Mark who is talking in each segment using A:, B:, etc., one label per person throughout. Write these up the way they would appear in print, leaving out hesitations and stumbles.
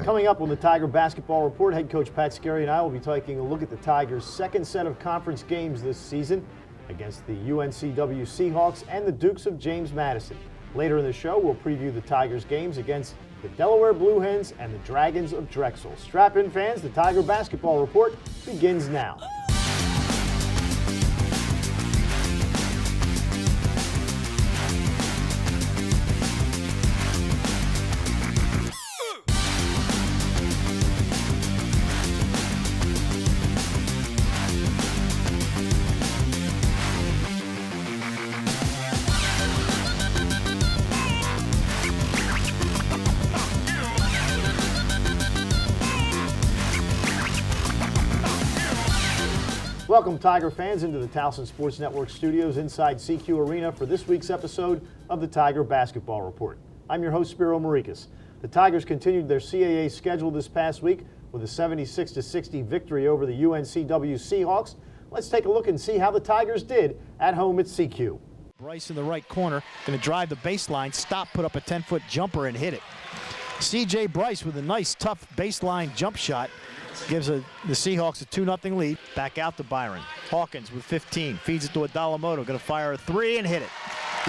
A: Coming up on the Tiger Basketball Report, head coach Pat Skerry and I will be taking a look at the Tigers' second set of conference games this season against the UNCW Seahawks and the Dukes of James Madison. Later in the show, we'll preview the Tigers' games against the Delaware Blue Hens and the Dragons of Drexel. Strap in, fans. The Tiger Basketball Report begins now. Welcome, Tiger fans, into the Towson Sports Network studios inside CQ Arena for this week's episode of the Tiger Basketball Report. I'm your host, Spiro Morekas. The Tigers continued their CAA schedule this past week with a 76-60 victory over the UNCW Seahawks. Let's take a look and see how the Tigers did at home at CQ.
B: Bryce in the right corner, going to drive the baseline, stop, put up a 10-foot jumper and hit it. C.J. Bryce with a nice, tough baseline jump shot gives the Seahawks a 2-0 lead. Back out to Byron. Hawkins with 15, feeds it to Adalamoto, going to fire a three and hit it.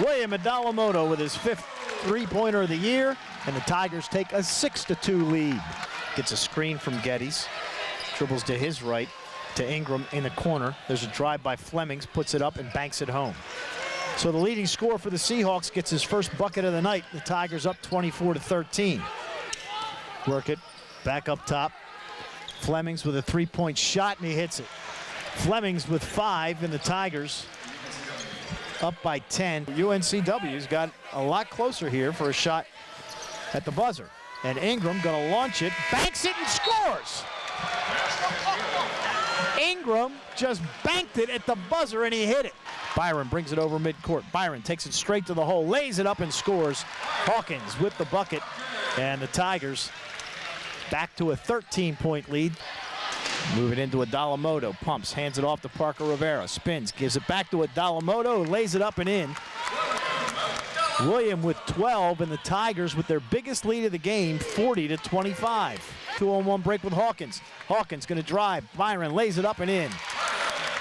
B: William Adalamoto with his fifth three-pointer of the year, and the Tigers take a 6-2 lead. Gets a screen from Geddes, dribbles to his right, to Ingram in the corner. There's a drive by Flemings, puts it up and banks it home. So the leading scorer for the Seahawks gets his first bucket of the night. The Tigers up 24-13. Work it, back up top. Flemings with a three-point shot, and he hits it. Flemings with 5, and the Tigers up by 10. UNCW's got a lot closer here for a shot at the buzzer. And Ingram going to launch it, banks it, and scores! Ingram just banked it at the buzzer, and he hit it. Byron brings it over midcourt. Byron takes it straight to the hole, lays it up, and scores. Hawkins with the bucket, and the Tigers back to a 13-point lead. Move it into Adalamoto, pumps, hands it off to Parker Rivera, spins, gives it back to Adalamoto, lays it up and in. William with 12, and the Tigers with their biggest lead of the game, 40-25. 2-on-1 break with Hawkins. Hawkins going to drive. Byron lays it up and in.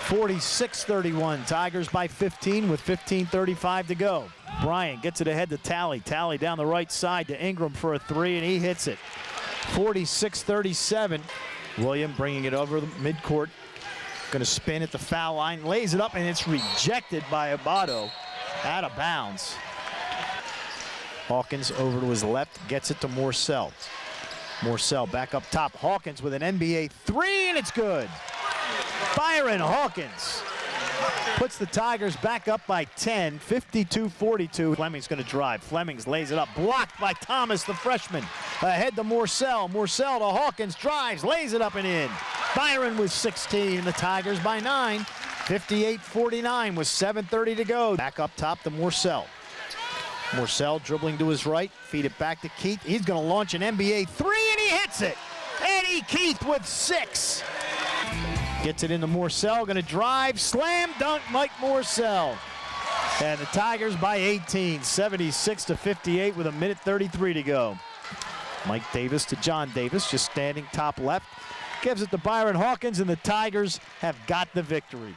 B: 46-31. Tigers by 15 with 15:35 to go. Bryant gets it ahead to Talley. Talley down the right side to Ingram for a three, and he hits it. 46-37. William bringing it over the midcourt. Going to spin at the foul line, lays it up, and it's rejected by Abado. Out of bounds. Hawkins over to his left, gets it to Morcell. Morcell back up top. Hawkins with an NBA three, and it's good. Byron Hawkins puts the Tigers back up by 10, 52-42. Fleming's going to drive. Flemings lays it up, blocked by Thomas, the freshman. Ahead to Morcell. Morcell to Hawkins, drives, lays it up and in. Byron with 16, the Tigers by 9, 58-49 with 7:30 to go. Back up top to Morcell. Morcell dribbling to his right, feed it back to Keith. He's going to launch an NBA three, and he hits it. Eddie Keith with 6. Gets it into Morcell, going to drive, slam dunk Mike Morcell. And the Tigers by 18, 76-58 with 1:33 to go. Mike Davis to John Davis, just standing top left. Gives it to Byron Hawkins, and the Tigers have got the victory.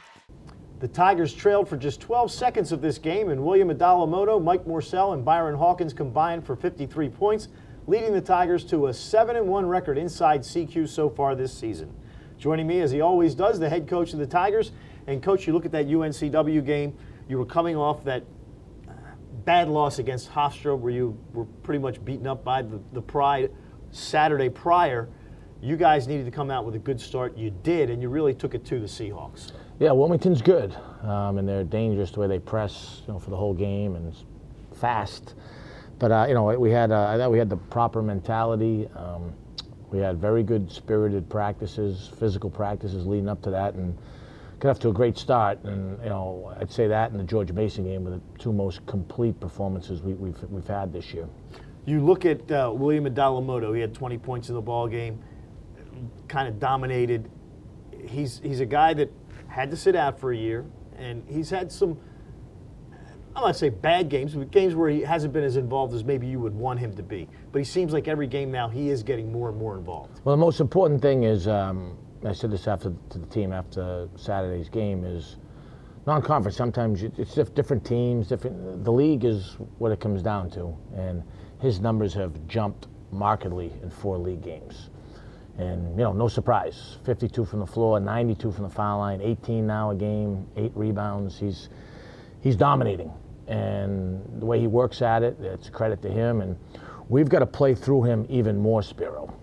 A: The Tigers trailed for just 12 seconds of this game, and William Adalamoto, Mike Morcell, and Byron Hawkins combined for 53 points, leading the Tigers to a 7-1 record inside CQ so far this season. Joining me, as he always does, the head coach of the Tigers. And, Coach, you look at that UNCW game. You were coming off that bad loss against Hofstra where you were pretty much beaten up by the Pride Saturday prior. You guys needed to come out with a good start. You did, and you really took it to the Seahawks.
C: Yeah, Wilmington's good, and they're dangerous the way they press, for the whole game, and it's fast. But I thought we had the proper mentality. We had very good spirited practices, physical practices leading up to that, and got off to a great start. And I'd say that and the George Mason game were the two most complete performances we've had this year.
A: You look at William Adalamoto. He had 20 points in the ball game, kind of dominated. He's a guy that had to sit out for a year, and he's had some I'm not saying bad games, but games where he hasn't been as involved as maybe you would want him to be. But he seems like every game now he is getting more and more involved.
C: Well, the most important thing is, I said this to the team after Saturday's game, is non-conference. Sometimes it's different teams, the league is what it comes down to. And his numbers have jumped markedly in 4 league games. And, no surprise. 52 from the floor, 92 from the foul line, 18 now a game, 8 rebounds. He's dominating. And the way he works at it, it's a credit to him. And we've got to play through him even more, Spiro.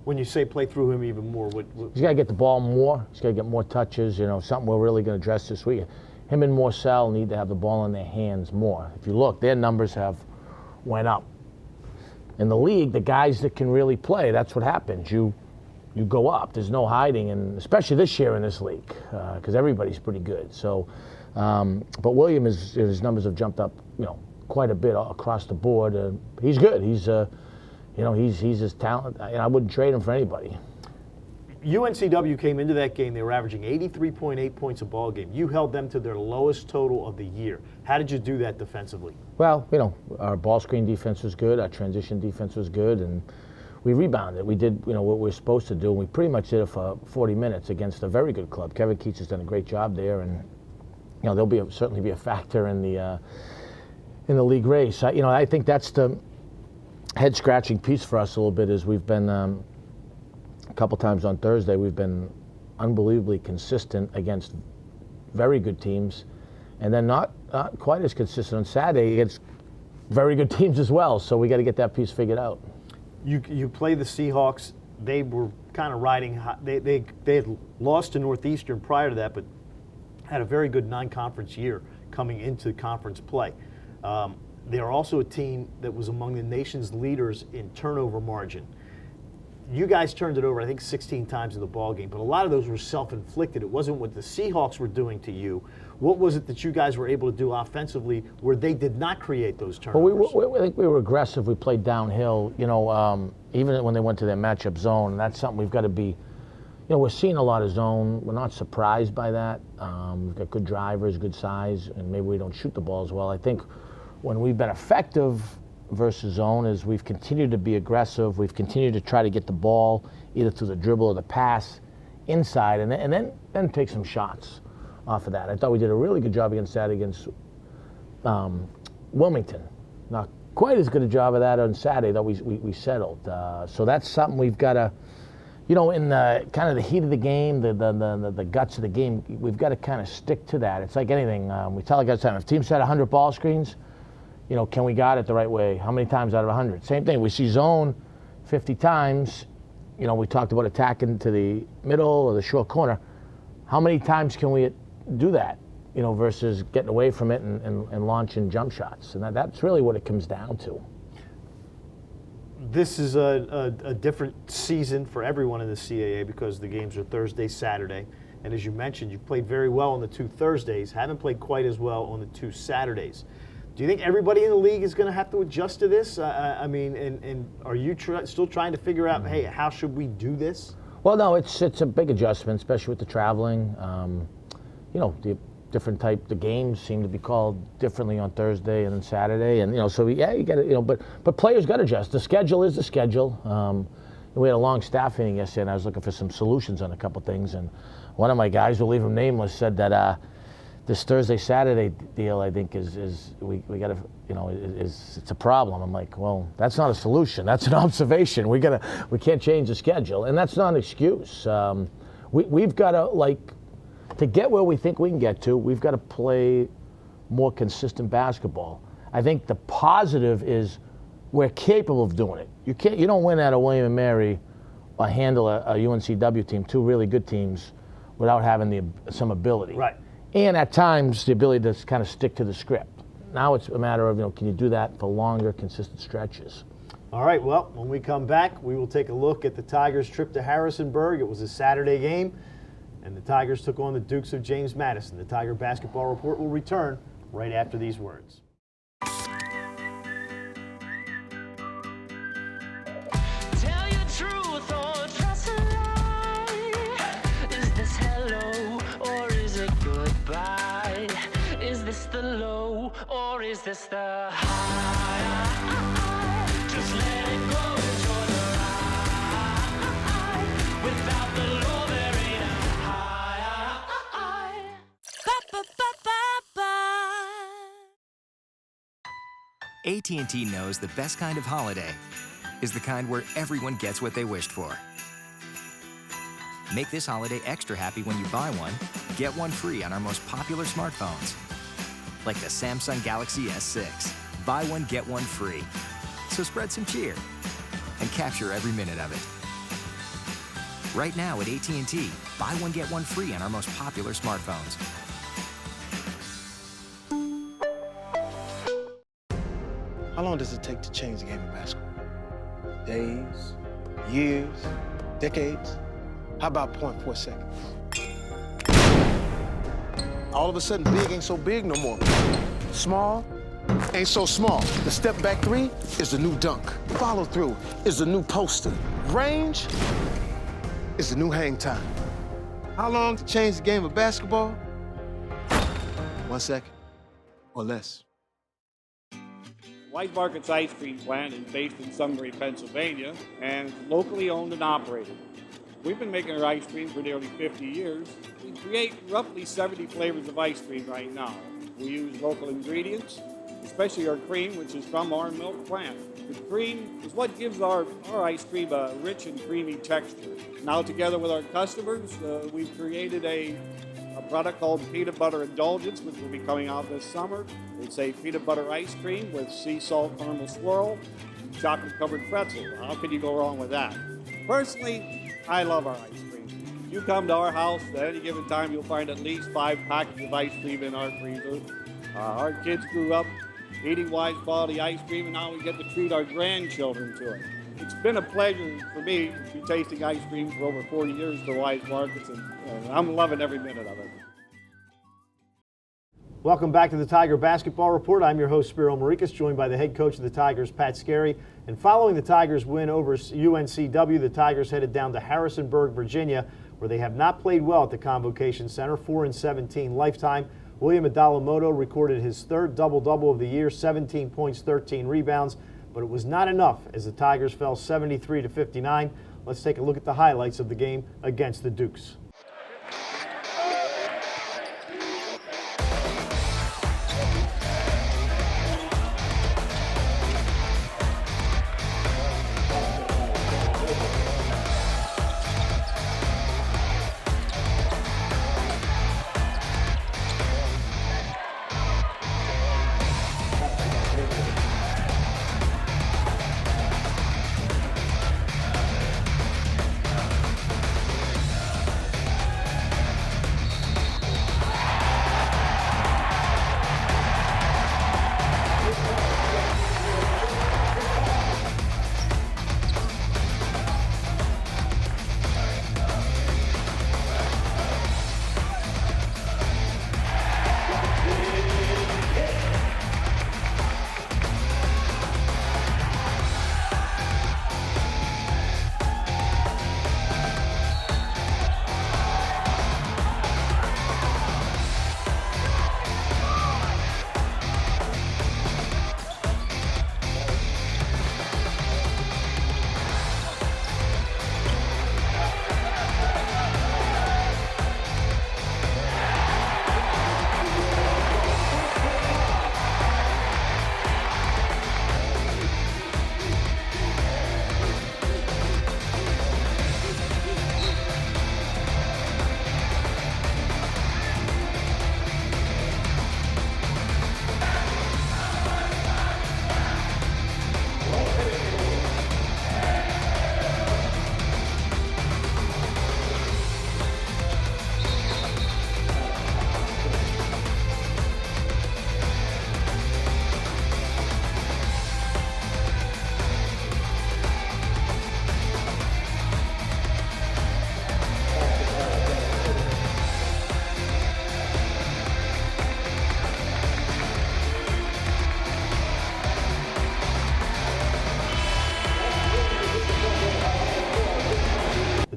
A: When you say play through him even more, what?
C: He's got to get the ball more. He's got to get more touches. Something we're really going to address this week. Him and Morsell need to have the ball in their hands more. If you look, their numbers have went up. In the league, the guys that can really play, that's what happens. You go up. There's no hiding, and especially this year in this league, because everybody's pretty good. So, but William, his numbers have jumped up, quite a bit across the board. He's good. He's his talent. I wouldn't trade him for anybody.
A: UNCW came into that game, they were averaging 83.8 points a ball game. You held them to their lowest total of the year. How did you do that defensively?
C: Well, our ball screen defense was good, our transition defense was good, and we rebounded. We did, what we were supposed to do, and we pretty much did it for 40 minutes against a very good club. Kevin Keats has done a great job there, and they'll certainly be a factor in the league race. I think that's the head-scratching piece for us a little bit. Is we've been a couple times on Thursday, we've been unbelievably consistent against very good teams, and then not quite as consistent on Saturday against very good teams as well. So we got to get that piece figured out.
A: You play the Seahawks. They were kind of riding high. They had lost to Northeastern prior to that, but had a very good non-conference year coming into conference play. They are also a team that was among the nation's leaders in turnover margin. You guys turned it over, I think, 16 times in the ballgame, but a lot of those were self-inflicted. It wasn't what the Seahawks were doing to you. What was it that you guys were able to do offensively where they did not create those turnovers?
C: Well, I think we were aggressive. We played downhill, even when they went to their matchup zone. And that's something we've got to be, we're seeing a lot of zone. We're not surprised by that. We've got good drivers, good size, and maybe we don't shoot the ball as well. I think when we've been effective versus zone is we've continued to be aggressive. We've continued to try to get the ball either through the dribble or the pass inside, and then take some shots off of that. I thought we did a really good job against Wilmington. Not quite as good a job of that on Saturday, though we settled. So that's something we've got to, in the kind of the heat of the game, the guts of the game, we've got to kind of stick to that. It's like anything. We tell the guys time, if teams had 100 ball screens, can we guard it the right way? How many times out of 100? Same thing. We see zone 50 times. We talked about attacking to the middle or the short corner. How many times can we do that, versus getting away from it and launching jump shots? And that's really what it comes down to.
A: This is a different season for everyone in the CAA because the games are Thursday, Saturday. And as you mentioned, you've played very well on the 2 Thursdays, haven't played quite as well on the 2 Saturdays. Do you think everybody in the league is going to have to adjust to this? And are you still trying to figure out, hey, how should we do this?
C: Well, no, it's a big adjustment, especially with the traveling. The different type, the games seem to be called differently on Thursday and then Saturday, and so you got to, but players got to adjust. The schedule is the schedule. We had a long staff meeting yesterday, and I was looking for some solutions on a couple things, and one of my guys, we'll leave him nameless, said that this Thursday-Saturday deal, I think, is we got to, it's a problem. I'm like, well, that's not a solution. That's an observation. We can't change the schedule, and that's not an excuse. We've got to get where we think we can get to. We've got to play more consistent basketball. I think the positive is we're capable of doing it. You don't win at a William & Mary or handle a UNCW team, 2 really good teams, without having some ability.
A: Right.
C: And at times, the ability to kind of stick to the script. Now it's a matter of, can you do that for longer, consistent stretches?
A: All right, well, when we come back, we will take a look at the Tigers' trip to Harrisonburg. It was a Saturday game, and the Tigers took on the Dukes of James Madison. The Tiger Basketball Report will return right after these words.
D: or is this the high? Just let it go, enjoy the ride. Without the low, there ain't a high.
E: AT&T knows the best kind of holiday is the kind where everyone gets what they wished for. Make this holiday extra happy when you buy one, get one free on our most popular smartphones. Like the Samsung Galaxy S6. Buy one, get one free. So spread some cheer and capture every minute of it. Right now at AT&T, buy one, get one free on our most popular smartphones.
F: How long does it take to change the game of basketball? Days, years, decades? How about 0.4 seconds? All of a sudden, big ain't so big no more. Small ain't so small. The step back three is the new dunk. Follow through is the new poster. Range is the new hang time. How long to change the game of basketball? 1 second or less.
G: White Market's ice cream plant is based in Sunbury, Pennsylvania, and it's locally owned and operated. We've been making our ice cream for nearly 50 years. We create roughly 70 flavors of ice cream right now. We use local ingredients, especially our cream, which is from our milk plant. The cream is what gives our ice cream a rich and creamy texture. Now, together with our customers, we've created a product called Peanut Butter Indulgence, which will be coming out this summer. It's a peanut butter ice cream with sea salt caramel swirl and chocolate-covered pretzel. How can you go wrong with that? Personally, I love our ice cream. If you come to our house at any given time, you'll find at least 5 packets of ice cream in our freezer. Our kids grew up eating Wise quality ice cream, and now we get to treat our grandchildren to it. It's been a pleasure for me to be tasting ice cream for over 40 years to Wise Markets, and I'm loving every minute of it.
A: Welcome back to the Tiger Basketball Report. I'm your host, Spiro Morekas, joined by the head coach of the Tigers, Pat Skerry. And following the Tigers' win over UNCW, the Tigers headed down to Harrisonburg, Virginia, where they have not played well at the Convocation Center, 4-17 lifetime. William Adalamoto recorded his third double-double of the year, 17 points, 13 rebounds, but it was not enough as the Tigers fell 73-59. Let's take a look at the highlights of the game against the Dukes.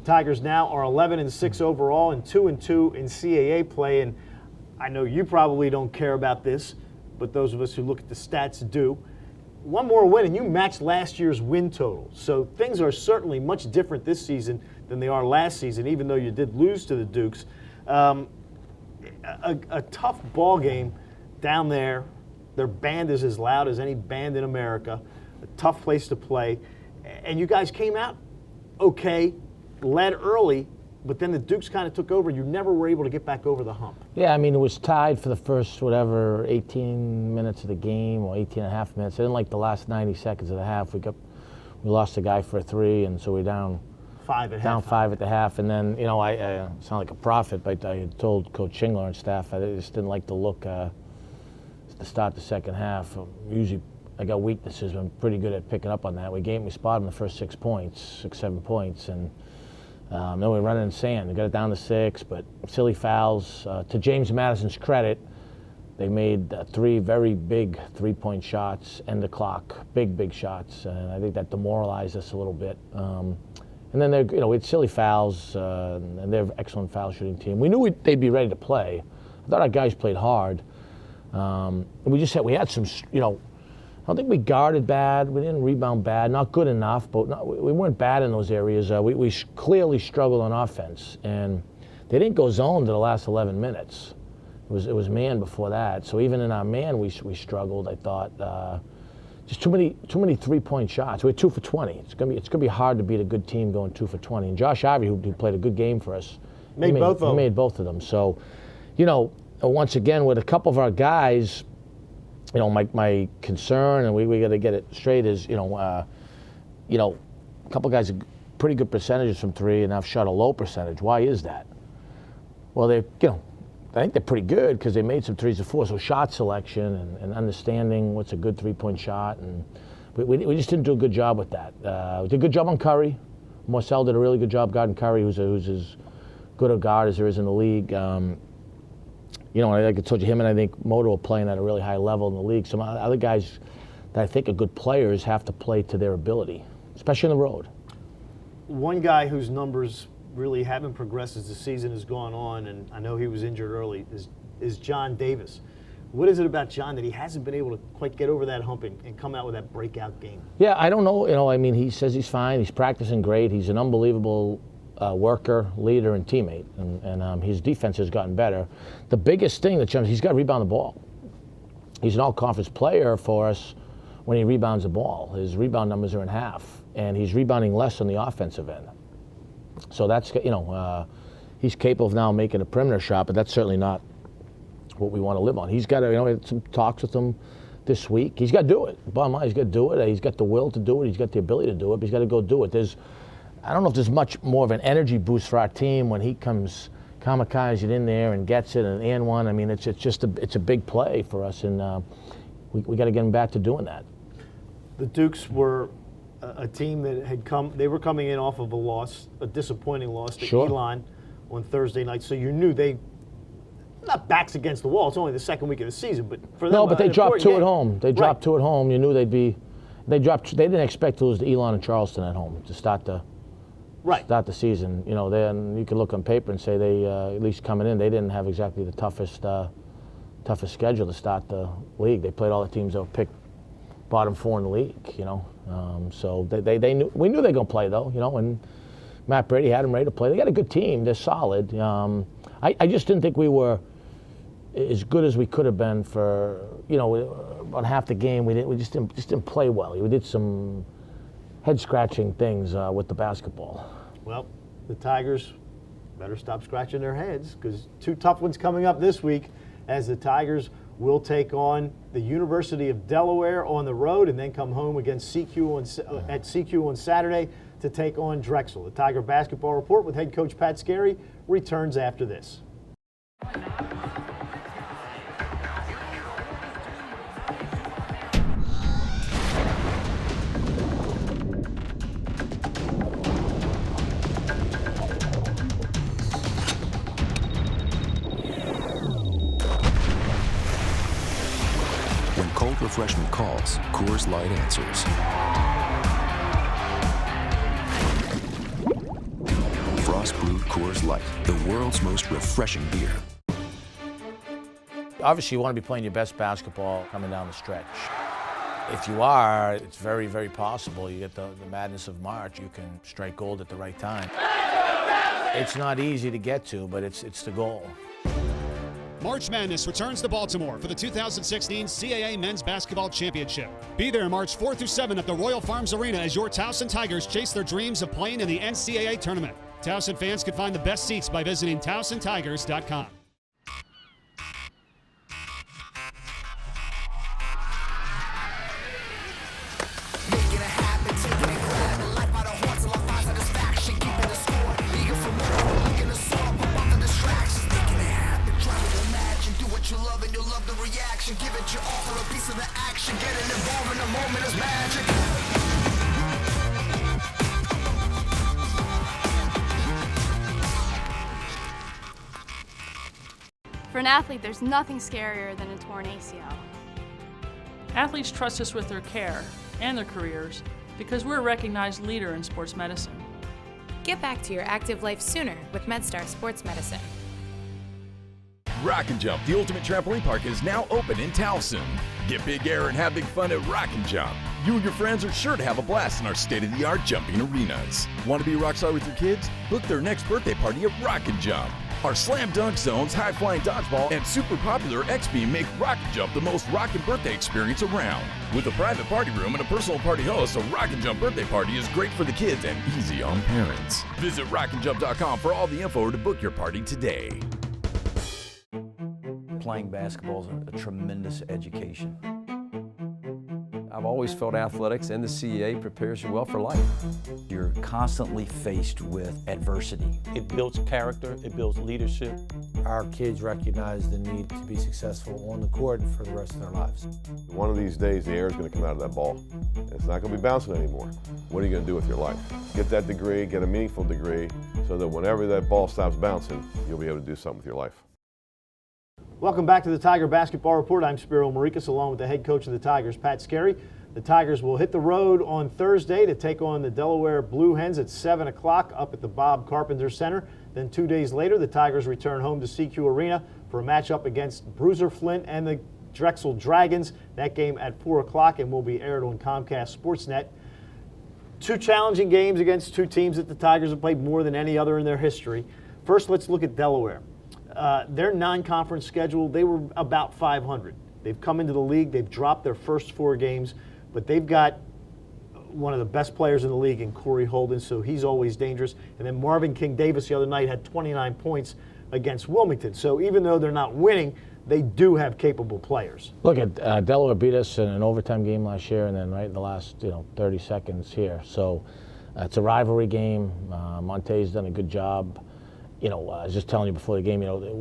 A: Tigers now are 11-6 overall and 2-2 in CAA play. And I know you probably don't care about this, but those of us who look at the stats do. One more win, and you matched last year's win total. So things are certainly much different this season than they are last season, even though you did lose to the Dukes. A tough ball game down there. Their band is as loud as any band in America. A tough place to play. And you guys came out okay, led early, but then the Dukes kind of took over. You never were able to get back over the hump.
C: Yeah, I mean, it was tied for the first, 18 minutes of the game, or 18 and a half minutes. And then, like, the last 90 seconds of the half, we lost a guy for a 3, and so we're down
A: 5 at
C: down
A: halftime.
C: 5 at the half. And then, I sound like a prophet, but I had told Coach Shingler and staff I just didn't like the look to start the second half. Usually, I got weaknesses. I'm pretty good at picking up on that. We spotted them the first 6 points, 7 points, and then we run in sand. We got it down to 6, but silly fouls. To James Madison's credit, they made 3 very big 3-point shots, end the clock, big shots, and I think that demoralized us a little bit. And then we had silly fouls, and they're an excellent foul shooting team. We knew they'd be ready to play. I thought our guys played hard. And we had some, I don't think we guarded bad. We didn't rebound bad. Not good enough, but we weren't bad in those areas. We clearly struggled on offense, and they didn't go zone to the last 11 minutes. It was man before that. So even in our man, we struggled. I thought just too many 3-point shots. We're 2 for 20. It's gonna be hard to beat a good team going 2 for 20. And Josh Ivey, who played a good game for us, he made both of them. So, once again, with a couple of our guys. My concern, and we got to get it straight, is, a couple guys have pretty good percentages from 3, and I've shot a low percentage. Why is that? Well, I think they're pretty good because they made some 3s and 4s. So shot selection and understanding what's a good 3-point shot, and we just didn't do a good job with that. We did a good job on Curry. Morsell did a really good job guarding Curry, who's as good a guard as there is in the league. Like I told you, him and I think Moto are playing at a really high level in the league. Some other guys that I think are good players have to play to their ability, especially on the road.
A: One guy whose numbers really haven't progressed as the season has gone on, and I know he was injured early, is John Davis. What is it about John that he hasn't been able to quite get over that hump and come out with that breakout game?
C: Yeah, I don't know. He says he's fine. He's practicing great. He's an unbelievable worker, leader, and teammate, and his defense has gotten better. The biggest thing that he's got to rebound the ball. He's an all-conference player for us when he rebounds the ball. His rebound numbers are in half, and he's rebounding less on the offensive end. So that's, he's capable of now making a perimeter shot, but that's certainly not what we want to live on. He's got to, we had some talks with him this week. He's got to do it. Bottom line, he's got to do it. He's got the will to do it. He's got the ability to do it, but he's got to go do it. I don't know if there's much more of an energy boost for our team when he comes kamikaze in there and gets it and one. I mean, it's a big play for us, and we got to get him back to doing that.
A: The Dukes were a team that they were coming in off of a disappointing loss to Elon on Thursday night. So you knew not backs against the wall. It's only the second week of the season, but for them,
C: no, but they dropped 2
A: game.
C: at home. They dropped 2 at home. You knew they didn't expect to lose to Elon and Charleston at home to start the season. Then you could look on paper and say they, at least coming in, they didn't have exactly the toughest schedule to start the league. They played all the teams that were picked bottom 4 in the league, so they knew, we knew they were going to play, though, and Matt Brady had them ready to play. They got a good team. They're solid. I just didn't think we were as good as we could have been for, about half the game. We just didn't play well. We did some head-scratching things with the basketball.
A: Well, the Tigers better stop scratching their heads, because 2 tough ones coming up this week, as the Tigers will take on the University of Delaware on the road and then come home against CQ at CQ on Saturday to take on Drexel. The Tiger Basketball Report with head coach Pat Skerry returns after this.
H: When cold refreshment calls, Coors Light answers. Frost brewed Coors Light, the world's most refreshing beer.
C: Obviously, you want to be playing your best basketball coming down the stretch. If you are, it's very, very possible. You get the madness of March, you can strike gold at the right time. It's not easy to get to, but it's the goal.
I: March Madness returns to Baltimore for the 2016 CAA Men's Basketball Championship. Be there March 4th through 7th at the Royal Farms Arena as your Towson Tigers chase their dreams of playing in the NCAA tournament. Towson fans can find the best seats by visiting TowsonTigers.com.
D: Give it your all for a piece of the action. Getting involved in the moment is magic.
J: For an athlete, there's nothing scarier than a torn ACL.
K: Athletes trust us with their care and their careers because we're a recognized leader in sports medicine.
L: Get back to your active life sooner with MedStar Sports Medicine.
M: Rock and Jump, the ultimate trampoline park, is now open in Towson. Get big air and have big fun at Rock and Jump. You and your friends are sure to have a blast in our state-of-the-art jumping arenas. Want to be a rock star with your kids? Book their next birthday party at Rock and Jump. Our slam dunk zones, high-flying dodgeball, and super popular X-Beam make Rock and Jump the most rockin' birthday experience around. With a private party room and a personal party host, a Rock and Jump birthday party is great for the kids and easy on parents. Visit rockandjump.com for all the info or to book your party today.
N: Playing basketball is a tremendous education. I've always felt athletics and the CAA prepares you well for life. You're constantly faced with adversity.
O: It builds character, it builds leadership.
C: Our kids recognize the need to be successful on the court for the rest of their lives.
P: One of these days, the air is going to come out of that ball. It's not going to be bouncing anymore. What are you going to do with your life? Get that degree, get a meaningful degree, so that whenever that ball stops bouncing, you'll be able to do something with your life.
A: Welcome back to the Tiger Basketball Report. I'm Spiro Morekas, along with the head coach of the Tigers, Pat Skerry. The Tigers will hit the road on Thursday to take on the Delaware Blue Hens at 7 o'clock up at the Bob Carpenter Center. Then 2 days later, the Tigers return home to CQ Arena for a matchup against Bruiser Flint and the Drexel Dragons. That game at 4 o'clock and will be aired on Comcast Sportsnet. Two challenging games against two teams that the Tigers have played more than any other in their history. First, let's look at Delaware. Their non-conference schedule, they were about 500. They've come into the league, they've dropped their first 4 games, but they've got one of the best players in the league in Corey Holden, so he's always dangerous. And then Marvin King Davis the other night had 29 points against Wilmington. So even though they're not winning, they do have capable players.
C: Look at Delaware beat us in an overtime game last year, and then right in the last 30 seconds here. So it's a rivalry game. Monte's done a good job. I was just telling you before the game,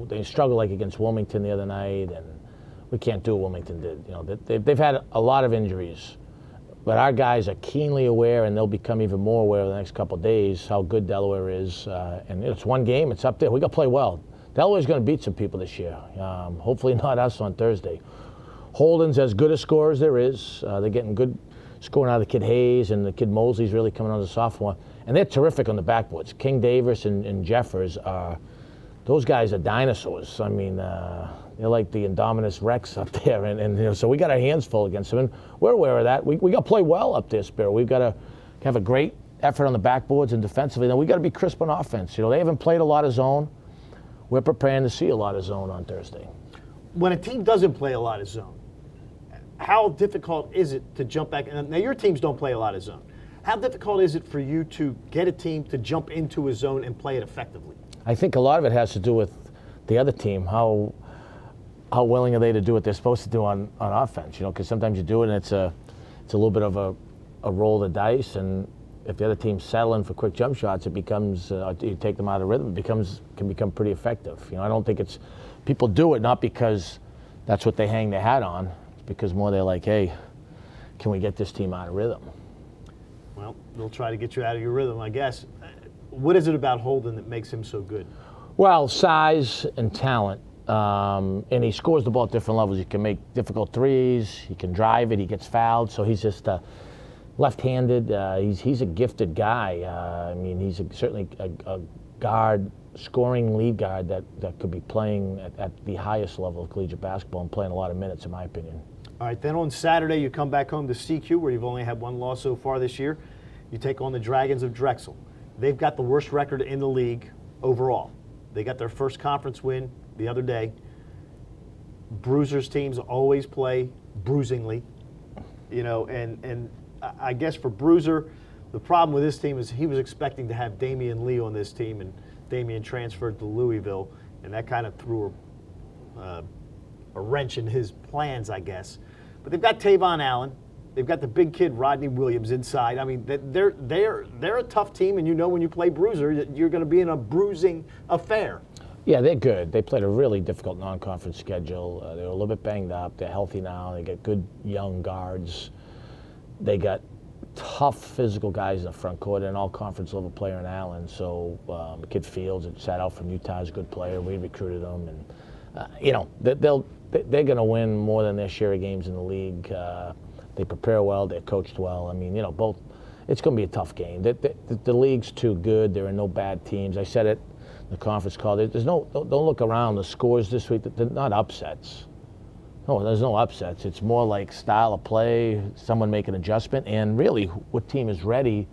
C: they struggled like against Wilmington the other night, and we can't do what Wilmington did. They've had a lot of injuries, but our guys are keenly aware, and they'll become even more aware over the next couple of days how good Delaware is. And it's one game, it's up there. We got to play well. Delaware's going to beat some people this year. Hopefully not us on Thursday. Holden's as good a scorer as there is. They're getting good scoring out of the kid Hayes, and the kid Mosley's really coming on as a sophomore. And they're terrific on the backboards. King Davis and Jeffers those guys are dinosaurs. I mean, they're like the Indominus Rex up there. And so we got our hands full against them. And we're aware of that. We got to play well up there, Spiro. We've got to have a great effort on the backboards and defensively. Then we got to be crisp on offense. They haven't played a lot of zone. We're preparing to see a lot of zone on Thursday.
A: When a team doesn't play a lot of zone, how difficult is it to jump back? Now, your teams don't play a lot of zone. How difficult is it for you to get a team to jump into a zone and play it effectively?
C: I think a lot of it has to do with the other team. How willing are they to do what they're supposed to do on offense? Because sometimes you do it and it's a little bit of a roll of the dice, and if the other team's settling for quick jump shots, it becomes you take them out of rhythm. It can become pretty effective. I don't think it's people do it not because that's what they hang their hat on. It's because more they're like, hey, can we get this team out of rhythm?
A: Well, they'll try to get you out of your rhythm, I guess. What is it about Holden that makes him so good?
C: Well, size and talent. And he scores the ball at different levels. He can make difficult threes. He can drive it. He gets fouled. So he's just left-handed. He's a gifted guy. I mean, he's certainly a guard, scoring lead guard that could be playing at the highest level of collegiate basketball and playing a lot of minutes, in my opinion.
A: All right, then on Saturday, you come back home to CQ, where you've only had one loss so far this year. You take on the Dragons of Drexel. They've got the worst record in the league overall. They got their first conference win the other day. Bruisers teams always play bruisingly, you know, and I guess for Bruiser, the problem with this team is he was expecting to have Damian Lee on this team, and Damian transferred to Louisville, and that kind of threw a wrench in his plans, I guess. But they've got Tavon Allen. They've got the big kid Rodney Williams inside. I mean, they're a tough team, and you know when you play Bruiser, you're going to be in a bruising affair.
C: Yeah, they're good. They played a really difficult non-conference schedule. They were a little bit banged up. They're healthy now. They got good young guards. They got tough physical guys in the front court, and an all-conference level player in Allen. So Kid Fields, that sat out from Utah, is a good player. We recruited him, and you know they're going to win more than their share of games in the league. They prepare well. They're coached well. I mean, you know, both. It's going to be a tough game. The league's too good. There are no bad teams. I said it. The conference call. There's no. Don't look around. The scores this week. They're not upsets. No, there's no upsets. It's more like style of play, someone make an adjustment, and really, what team is ready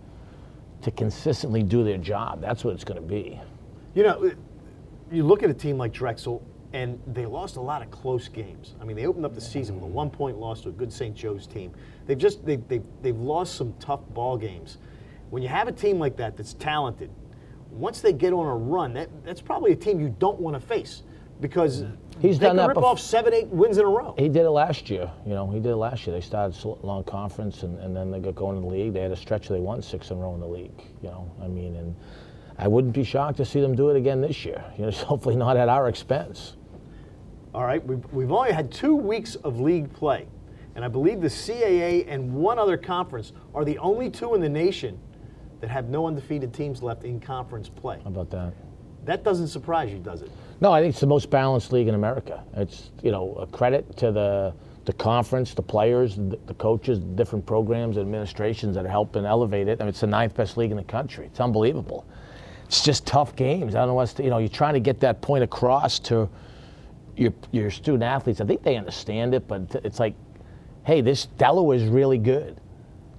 C: to consistently do their job. That's what it's going to be.
A: You know, you look at a team like Drexel, and they lost a lot of close games. I mean, they opened up the season with a 1-point loss to a good St. Joe's team. They've lost some tough ball games. When you have a team like that that's talented, once they get on a run, that's probably a team you don't want to face, because
C: He's
A: they
C: done
A: can
C: that
A: rip off 7-8 wins in a row.
C: He did it last year. You know, he did it last year. They started long conference, and then they got going in the league. They had a stretch where they won 6 in a row in the league. You know, I mean, and I wouldn't be shocked to see them do it again this year. You know, hopefully not at our expense.
A: All right, we've only had 2 weeks of league play, and I believe the CAA and one other conference are the only 2 in the nation that have no undefeated teams left in conference play.
C: How about that?
A: That doesn't surprise you, does it?
C: No, I think it's the most balanced league in America. It's, you know, a credit to the conference, the players, the coaches, the different programs, administrations that are helping elevate it. I mean, it's the 9th best league in the country. It's unbelievable. It's just tough games. I don't know what's, you know, you're trying to get that point across to your student athletes. I think they understand it, but it's like, hey, this Delaware is really good.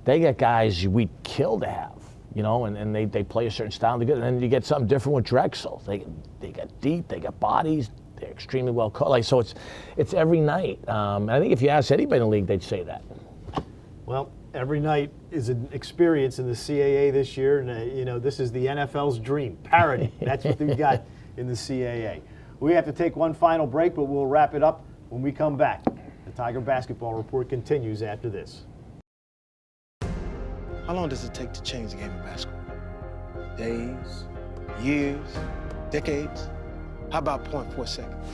C: They got guys we'd kill to have. You know, and they play a certain style, and then you get something different with Drexel. They got deep, they got bodies, they're extremely well coached. Like, so it's every night. And I think if you ask anybody in the league, they'd say that.
A: Well, every night is an experience in the CAA this year, and you know, this is the NFL's dream, parity. That's what we got in the CAA. We have to take one final break, but we'll wrap it up when we come back. The Tiger Basketball Report continues after this.
F: How long does it take to change the game of basketball? Days, years, decades? How about 0.4 seconds?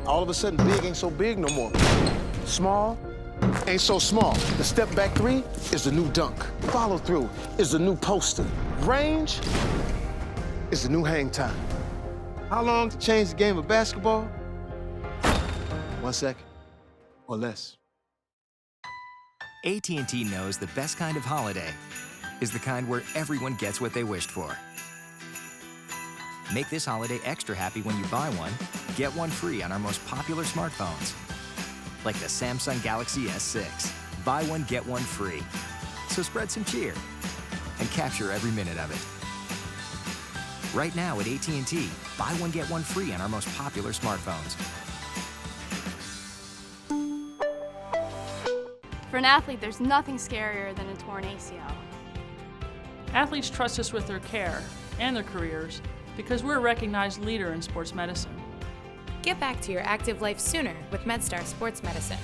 F: All of a sudden, big ain't so big no more. Small ain't so small. The step back 3 is the new dunk. Follow through is the new poster. Range is the new hang time. How long to change the game of basketball? 1 second or less.
E: AT&T knows the best kind of holiday is the kind where everyone gets what they wished for. Make this holiday extra happy when you buy one, get one free on our most popular smartphones. Like the Samsung Galaxy S6. Buy one, get one free. So spread some cheer and capture every minute of it. Right now at AT&T, buy one, get one free on our most popular smartphones.
J: For an athlete, there's nothing scarier than a torn ACL.
K: Athletes trust us with their care and their careers because we're a recognized leader in sports medicine.
L: Get back to your active life sooner with MedStar Sports Medicine.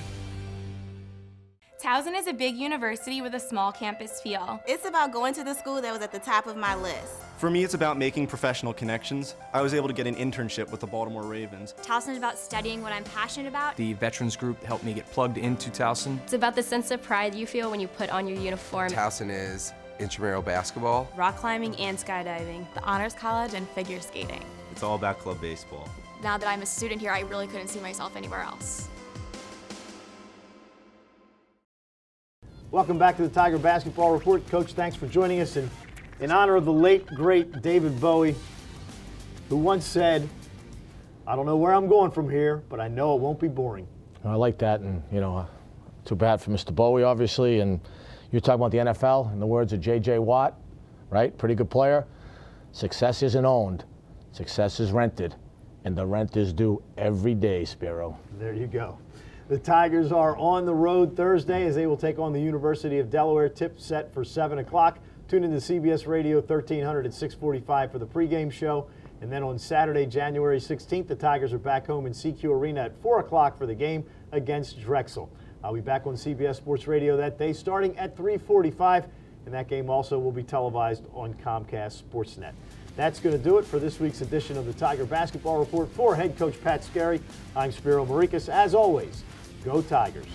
Q: Towson is a big university with a small campus feel. It's about going to the school that was at the top of my list.
R: For me, it's about making professional connections. I was able to get an internship with the Baltimore Ravens.
S: Towson is about studying what I'm passionate about.
T: The Veterans Group helped me get plugged into Towson.
S: It's about the sense of pride you feel when you put on your uniform.
U: Towson is intramural basketball,
Q: rock climbing and skydiving, the Honors College, and figure skating.
R: It's all about club baseball.
S: Now that I'm a student here, I really couldn't see myself anywhere else.
A: Welcome back to the Tiger Basketball Report. Coach, thanks for joining us. And in honor of the late, great David Bowie, who once said, I don't know where I'm going from here, but I know it won't be boring.
C: I like that, and, too bad for Mr. Bowie, obviously. And you're talking about the NFL, in the words of J.J. Watt, right? Pretty good player. Success isn't owned. Success is rented. And the rent is due every day, Spiro.
A: There you go. The Tigers are on the road Thursday as they will take on the University of Delaware. Tip set for 7 o'clock. Tune into CBS Radio 1300 at 6:45 for the pregame show. And then on Saturday, January 16th, the Tigers are back home in CQ Arena at 4 o'clock for the game against Drexel. I'll be back on CBS Sports Radio that day starting at 3:45, and that game also will be televised on Comcast Sportsnet. That's going to do it for this week's edition of the Tiger Basketball Report. For head coach Pat Skerry, I'm Spiro Morekas. As always, go Tigers.